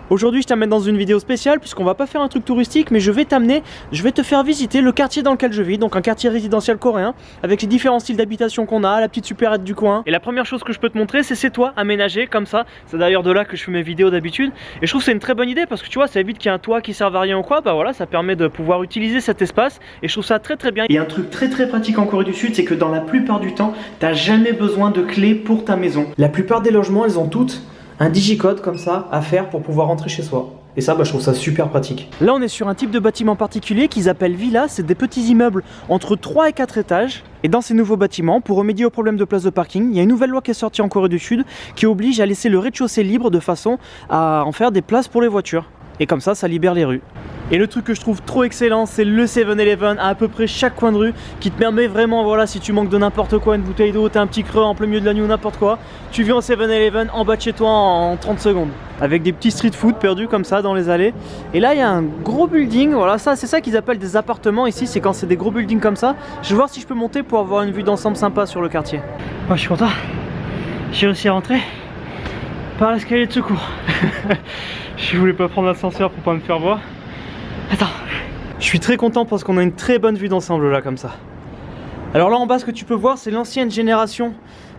Aujourd'hui je t'amène dans une vidéo spéciale puisqu'on va pas faire un truc touristique, mais je vais te faire visiter le quartier dans lequel je vis, donc un quartier résidentiel coréen avec les différents styles d'habitation qu'on a, la petite supérette du coin. Et la première chose que je peux te montrer, c'est ces toits aménagés comme ça. C'est d'ailleurs de là que je fais mes vidéos d'habitude. Et je trouve que c'est une très bonne idée parce que tu vois, ça évite qu'il y ait un toit qui serve à rien ou quoi. Bah voilà, ça permet de pouvoir utiliser cet espace et je trouve ça très bien. Et un truc très pratique en Corée du Sud, c'est que dans la plupart du temps, t'as jamais besoin de clé pour ta maison. La plupart des logements, elles ont toutes un digicode comme ça à faire pour pouvoir rentrer chez soi. Et ça, je trouve ça super pratique. Là, on est sur un type de bâtiment particulier qu'ils appellent villa. C'est des petits immeubles entre 3 et 4 étages. Et dans ces nouveaux bâtiments, pour remédier au problème de place de parking, il y a une nouvelle loi qui est sortie en Corée du Sud qui oblige à laisser le rez-de-chaussée libre de façon à en faire des places pour les voitures. Et comme ça libère les rues. Et le truc que je trouve trop excellent, c'est le 7-Eleven à peu près chaque coin de rue qui te permet vraiment, voilà, si tu manques de n'importe quoi, une bouteille d'eau, t'as un petit creux en plein milieu de la nuit ou n'importe quoi, tu viens au 7-Eleven en bas de chez toi en 30 secondes. Avec des petits street food perdus comme ça dans les allées. Et là, il y a un gros building, voilà, ça c'est ça qu'ils appellent des appartements ici, c'est quand c'est des gros buildings comme ça. Je vais voir si je peux monter pour avoir une vue d'ensemble sympa sur le quartier. Moi, je suis content, j'ai réussi à rentrer par l'escalier de secours. Je voulais pas prendre l'ascenseur pour pas me faire voir. Attends. Je suis très content parce qu'on a une très bonne vue d'ensemble là comme ça. Alors là en bas, ce que tu peux voir, c'est l'ancienne génération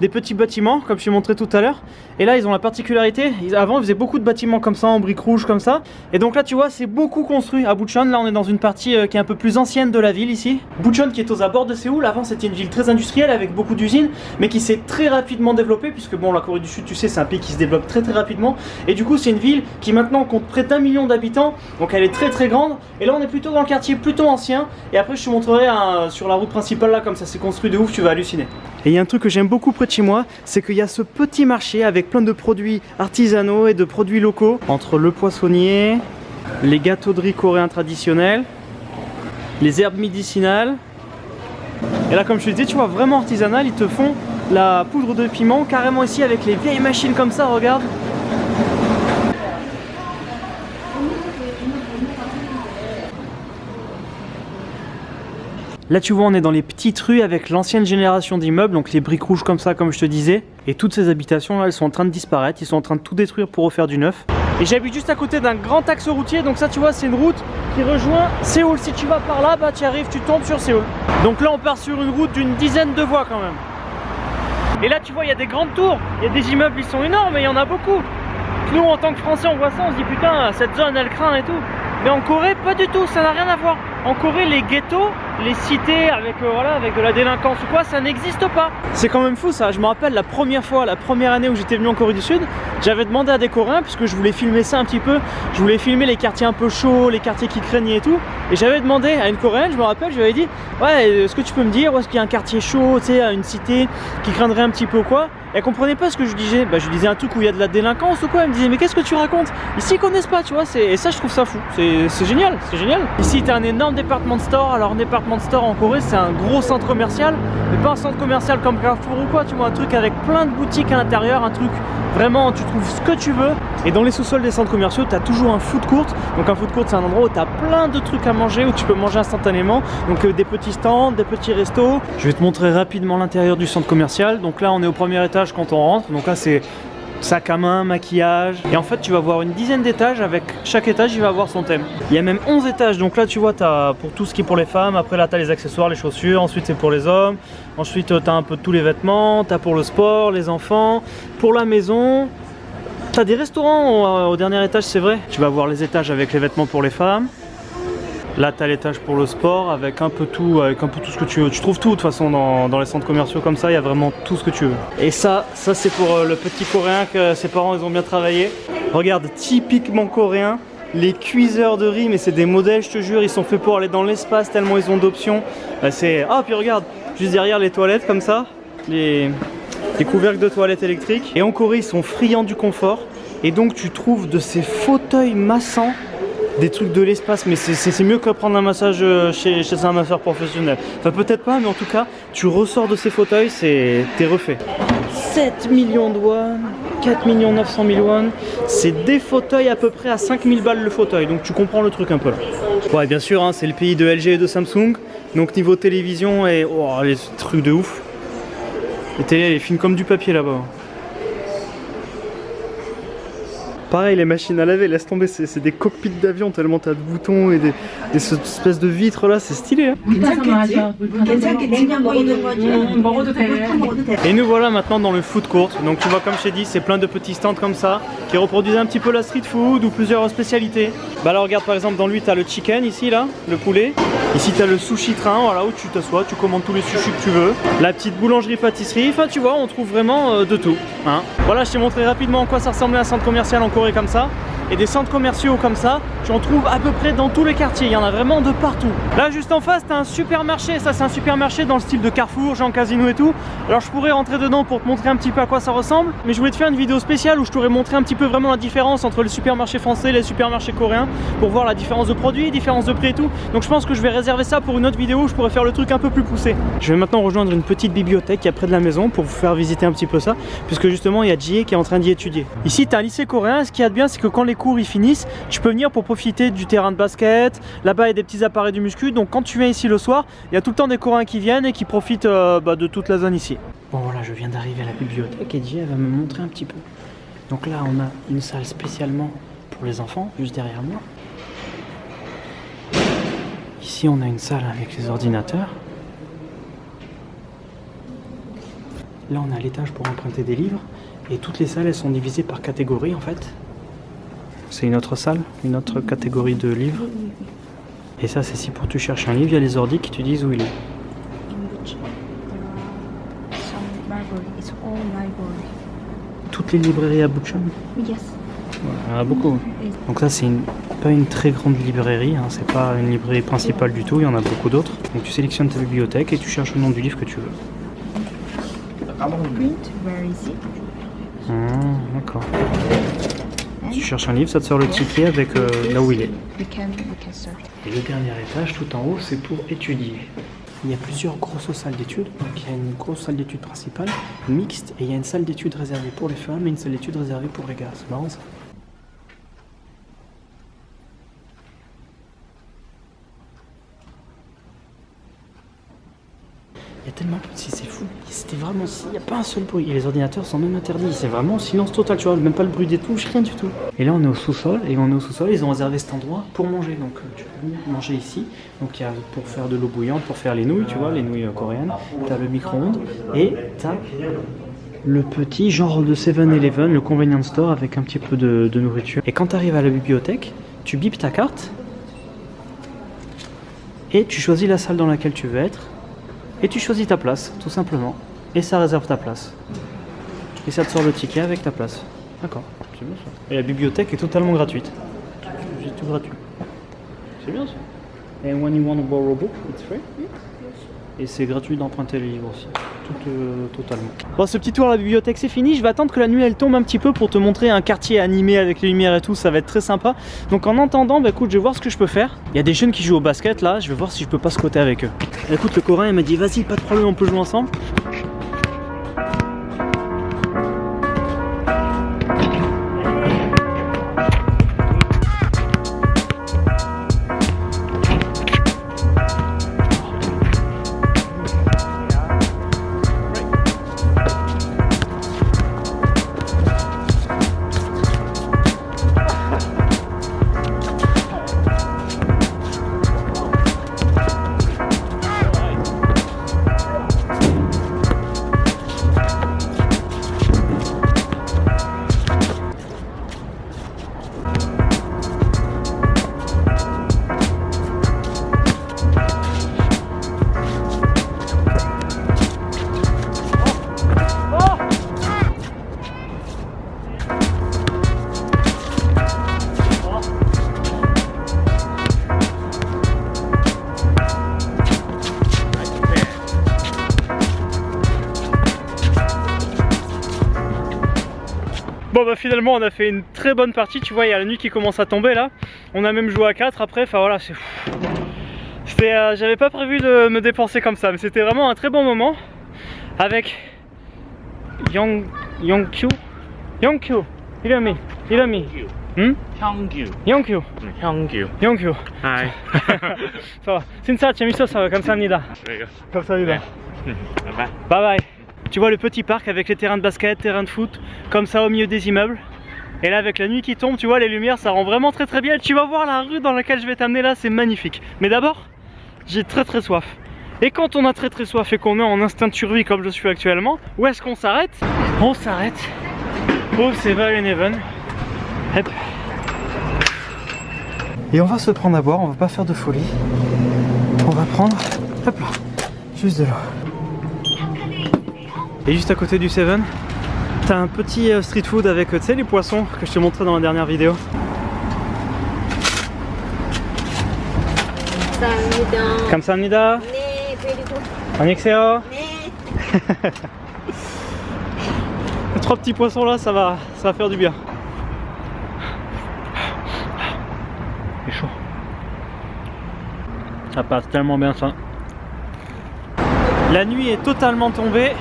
des petits bâtiments, comme je t'ai montré tout à l'heure. Et là ils ont la particularité, avant ils faisaient beaucoup de bâtiments comme ça, en briques rouges comme ça. Et donc là tu vois, c'est beaucoup construit à Bucheon. Là on est dans une partie qui est un peu plus ancienne de la ville ici. Bucheon qui est aux abords de Séoul. Avant c'était une ville très industrielle avec beaucoup d'usines, mais qui s'est très rapidement développée, puisque bon, la Corée du Sud, tu sais, c'est un pays qui se développe très rapidement. Et du coup c'est une ville qui maintenant compte près d'1 million d'habitants, donc elle est très grande. Et là on est plutôt dans le quartier plutôt ancien. Et après je te montrerai sur la route principale là, comme ça c'est construit de ouf, tu vas halluciner. Et il y a un truc que j'aime beaucoup près de chez moi, c'est qu'il y a ce petit marché avec plein de produits artisanaux et de produits locaux, entre le poissonnier, les gâteaux de riz coréens traditionnels, les herbes médicinales. Et là, comme je te disais, tu vois, vraiment artisanal, ils te font la poudre de piment carrément ici avec les vieilles machines comme ça, regarde. Là tu vois, on est dans les petites rues avec l'ancienne génération d'immeubles, donc les briques rouges comme ça, comme je te disais. Et toutes ces habitations là, elles sont en train de disparaître, ils sont en train de tout détruire pour refaire du neuf. Et j'habite juste à côté d'un grand axe routier, donc ça tu vois, c'est une route qui rejoint Séoul. Si tu vas par là, bah tu arrives, tu tombes sur Séoul. Donc là on part sur une route d'une dizaine de voies quand même. Et là tu vois, il y a des grandes tours, il y a des immeubles, ils sont énormes et il y en a beaucoup. Nous en tant que Français on voit ça, on se dit putain, cette zone elle craint et tout. Mais en Corée, pas du tout, ça n'a rien à voir. En Corée, les ghettos, les cités avec, voilà, avec de la délinquance ou quoi, ça n'existe pas. C'est quand même fou ça. Je me rappelle la première année où j'étais venu en Corée du Sud, j'avais demandé à des Coréens, puisque je voulais filmer ça un petit peu, je voulais filmer les quartiers un peu chauds, les quartiers qui craignaient et tout. Et j'avais demandé à une Coréenne, je me rappelle, je lui avais dit, ouais, est-ce que tu peux me dire où est-ce qu'il y a un quartier chaud, tu sais, une cité qui craindrait un petit peu ou quoi. Et elle comprenait pas ce que je disais. Bah, je lui disais un truc où il y a de la délinquance ou quoi. Elle me disait mais qu'est-ce que tu racontes? Ici ils connaissent pas, tu vois. Et ça je trouve ça fou. C'est génial, c'est génial. Ici t'as un énorme département store. Alors un département store en Corée c'est un gros centre commercial, mais pas un centre commercial comme Carrefour ou quoi. Tu vois, un truc avec plein de boutiques à l'intérieur, un truc vraiment tu trouves ce que tu veux. Et dans les sous-sols des centres commerciaux t'as toujours un food court. Donc un food court c'est un endroit où t'as plein de trucs à manger, où tu peux manger instantanément. Donc des petits stands, des petits restos. Je vais te montrer rapidement l'intérieur du centre commercial. Donc là on est au premier étage quand on rentre, donc là c'est sac à main, maquillage, et en fait tu vas voir une dizaine d'étages, avec chaque étage il va avoir son thème. Il y a même 11 étages, donc là tu vois t'as pour tout ce qui est pour les femmes, après là t'as les accessoires, les chaussures, ensuite c'est pour les hommes, ensuite t'as un peu de tous les vêtements, t'as pour le sport, les enfants, pour la maison. T'as des restaurants au dernier étage, c'est vrai. Tu vas voir les étages avec les vêtements pour les femmes. Là t'as l'étage pour le sport avec un peu tout ce que tu veux. Tu trouves tout de toute façon dans les centres commerciaux comme ça, il y a vraiment tout ce que tu veux. Et ça c'est pour le petit coréen que ses parents ils ont bien travaillé. Regarde, typiquement coréen, les cuiseurs de riz, mais c'est des modèles je te jure, ils sont faits pour aller dans l'espace tellement ils ont d'options. Ah puis regarde, juste derrière les toilettes comme ça, les couvercles de toilettes électriques. Et en Corée ils sont friands du confort. Et donc tu trouves de ces fauteuils massants, des trucs de l'espace, mais c'est mieux que prendre un massage chez un masseur professionnel. Enfin peut-être pas, mais en tout cas, tu ressors de ces fauteuils, t'es refait. 7 millions de won, 4 900 000 won, c'est des fauteuils à peu près à 5000 balles le fauteuil, donc tu comprends le truc un peu là. Ouais, bien sûr, hein, c'est le pays de LG et de Samsung, donc niveau télévision et oh, les trucs de ouf. Les télés, elles filment comme du papier là-bas. pareil, les machines à laver, laisse tomber, c'est des cockpits d'avion tellement t'as de boutons et des espèces de vitres là, c'est stylé hein. Et nous voilà maintenant dans le food court. Donc tu vois, comme je t'ai dit, c'est plein de petits stands comme ça qui reproduisent un petit peu la street food ou plusieurs spécialités. Bah là regarde, par exemple dans lui t'as le chicken ici là, le poulet. Ici t'as le sushi train, voilà, où tu t'assois, tu commandes tous les sushis que tu veux. La petite boulangerie pâtisserie, enfin tu vois, on trouve vraiment de tout hein. Voilà, je t'ai montré rapidement en quoi ça ressemblait à un centre commercial en Corée comme ça. Et des centres commerciaux comme ça, tu en trouves à peu près dans tous les quartiers, il y en a vraiment de partout. Là juste en face, t'as un supermarché, ça c'est un supermarché dans le style de Carrefour, Jean Casino et tout. Alors je pourrais rentrer dedans pour te montrer un petit peu à quoi ça ressemble, mais je voulais te faire une vidéo spéciale où je t'aurais montré un petit peu vraiment la différence entre les supermarchés français et les supermarchés coréens, pour voir la différence de produits, différence de prix et tout. Donc je pense que je vais réserver ça pour une autre vidéo où je pourrais faire le truc un peu plus poussé. Je vais maintenant rejoindre une petite bibliothèque qui est près de la maison pour vous faire visiter un petit peu ça, puisque justement il y a Jie qui est en train d'y étudier. Ici t'as un lycée coréen, ce qu'il y a de bien c'est que quand les cours ils finissent, tu peux venir pour profiter du terrain de basket. Là-bas il y a des petits appareils du muscu, donc quand tu viens ici le soir, il y a tout le temps des Coréens qui viennent et qui profitent de toute la zone ici. Bon voilà, je viens d'arriver à la bibliothèque et Jie va me montrer un petit peu. Donc là on a une salle spécialement pour les enfants, juste derrière moi. Ici on a une salle avec les ordinateurs. Là on a l'étage pour emprunter des livres. Et toutes les salles elles sont divisées par catégorie en fait. C'est une autre salle, une autre catégorie de livres. Et ça c'est si pour tu cherches un livre, il y a les ordis qui te disent où il est. Toutes les librairies à Bucheon? Yes. Voilà, il y en a beaucoup. Donc ça c'est pas une très grande librairie, hein. C'est pas une librairie principale du tout, il y en a beaucoup d'autres. Donc tu sélectionnes ta bibliothèque et tu cherches le nom du livre que tu veux. Print, where is it? D'accord. Tu cherches un livre, ça te sort le ticket avec là où il est. We can search. Et le dernier étage, tout en haut, c'est pour étudier. Il y a plusieurs grosses salles d'études. Donc il y a une grosse salle d'études principale, mixte, et il y a une salle d'études réservée pour les femmes et une salle d'études réservée pour les gars. C'est marrant ça. Il y a tellement peu de si c'est fou. C'était vraiment si, il n'y a pas un seul bruit. Et les ordinateurs sont même interdits. C'est vraiment silence total, tu vois, même pas le bruit des touches, rien du tout. Et là on est au sous-sol, et on est au sous-sol, ils ont réservé cet endroit pour manger. Donc tu peux venir manger ici. Donc il y a pour faire de l'eau bouillante, pour faire les nouilles, tu vois, les nouilles coréennes. T'as le micro-ondes et t'as le petit genre de 7-Eleven, le convenience store avec un petit peu de nourriture. Et quand tu arrives à la bibliothèque, tu bipes ta carte et tu choisis la salle dans laquelle tu veux être. Et tu choisis ta place, tout simplement. Et ça réserve ta place. Et ça te sort le ticket avec ta place. D'accord, c'est bien ça. Et la bibliothèque est totalement gratuite. C'est tout gratuit. C'est bien ça. Et when you want to borrow a book, it's free. Et c'est gratuit d'emprunter les livres aussi. Tout totalement. Bon, ce petit tour à la bibliothèque c'est fini. Je vais attendre que la nuit elle tombe un petit peu pour te montrer un quartier animé avec les lumières et tout. Ça va être très sympa. Donc en attendant, bah écoute, je vais voir ce que je peux faire. Il y a des jeunes qui jouent au basket là. Je vais voir si je peux pas squatter avec eux. Écoute, le Coréen il m'a dit vas-y, pas de problème, on peut jouer ensemble. Bon bah finalement on a fait une très bonne partie, tu vois, il y a la nuit qui commence à tomber là. On a même joué à 4 après, enfin voilà, c'est fou. J'avais pas prévu de me dépenser comme ça, mais c'était vraiment un très bon moment avec Yongkyu, 이름이 형규. Hi. 진짜 재밌었어요. 감사합니다. 감사합니다. Bye. Bye bye. Tu vois le petit parc avec les terrains de basket, terrains de foot, comme ça au milieu des immeubles. Et là avec la nuit qui tombe, tu vois les lumières ça rend vraiment très très bien. Tu vas voir la rue dans laquelle je vais t'amener là, c'est magnifique. Mais d'abord, j'ai très soif. Et quand on a très soif et qu'on est en instinct de survie comme je suis actuellement, où est-ce qu'on s'arrête? On s'arrête au 7-Eleven. Hop. Et on va se prendre à boire, on va pas faire de folie. On va prendre, hop là, juste de l'eau. Et juste à côté du 7, t'as un petit street food avec, tu sais, les poissons que je t'ai montré dans la dernière vidéo. 감사합니다. 네, 그리고 안녕히 계세요. 네. Les 3 petits poissons là, ça va faire du bien. C'est chaud. Ça passe tellement bien ça. La nuit est totalement tombée.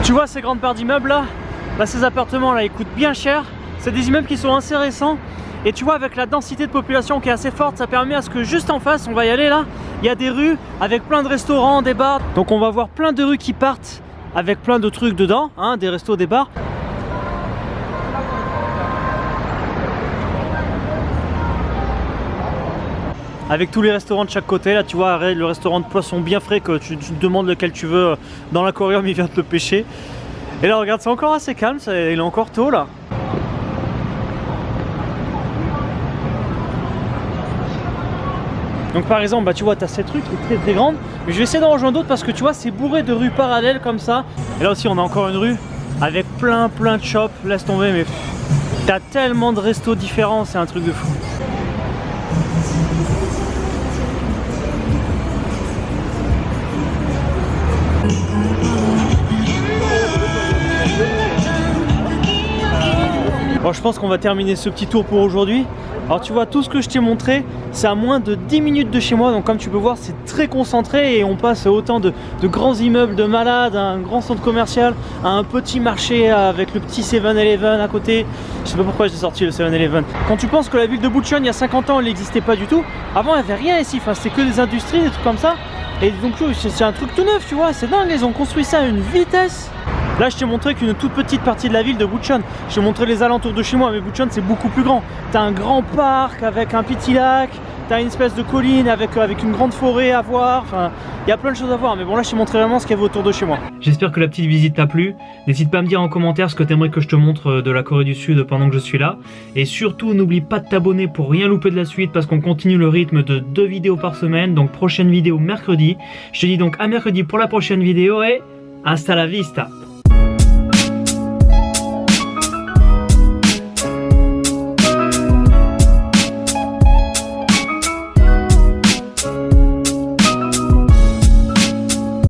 Tu vois ces grandes parts d'immeubles là, bah, ces appartements là ils coûtent bien cher. C'est des immeubles qui sont assez récents. Et tu vois avec la densité de population qui est assez forte, ça permet à ce que juste en face, on va y aller là, il y a des rues avec plein de restaurants, des bars. Donc on va voir plein de rues qui partent avec plein de trucs dedans, hein, des restos, des bars. Avec tous les restaurants de chaque côté, là tu vois le restaurant de poisson bien frais que tu te demandes lequel tu veux dans l'aquarium, il vient de le pêcher. Et là regarde, c'est encore assez calme, il est encore tôt là. Donc par exemple, bah, tu vois, tu as cette rue qui est très grande, mais je vais essayer d'en rejoindre d'autres parce que tu vois, c'est bourré de rues parallèles comme ça. Et là aussi, on a encore une rue avec plein de shops, laisse tomber, mais t'as tellement de restos différents, c'est un truc de fou. Bon, je pense qu'on va terminer ce petit tour pour aujourd'hui. Alors tu vois, tout ce que je t'ai montré, c'est à moins de 10 minutes de chez moi. Donc comme tu peux voir, c'est très concentré et on passe autant de grands immeubles de malades, à un grand centre commercial, à un petit marché avec le petit 7-Eleven à côté. Je sais pas pourquoi j'ai sorti le 7-Eleven. Quand tu penses que la ville de Bucheon, il y a 50 ans, elle n'existait pas du tout. Avant, il n'y avait rien ici. Enfin, c'était que des industries, des trucs comme ça. Et donc c'est un truc tout neuf, tu vois. C'est dingue, ils ont construit ça à une vitesse. Là je t'ai montré qu'une toute petite partie de la ville de Bucheon. Je t'ai montré les alentours de chez moi, mais Bucheon c'est beaucoup plus grand. T'as un grand parc avec un petit lac, t'as une espèce de colline avec une grande forêt à voir. Enfin, il y a plein de choses à voir, mais bon là je t'ai montré vraiment ce qu'il y avait autour de chez moi. J'espère que la petite visite t'a plu. N'hésite pas à me dire en commentaire ce que t'aimerais que je te montre de la Corée du Sud pendant que je suis là. Et surtout n'oublie pas de t'abonner pour rien louper de la suite parce qu'on continue le rythme de 2 vidéos par semaine. Donc prochaine vidéo mercredi. Je te dis donc à mercredi pour la prochaine vidéo et hasta la vista.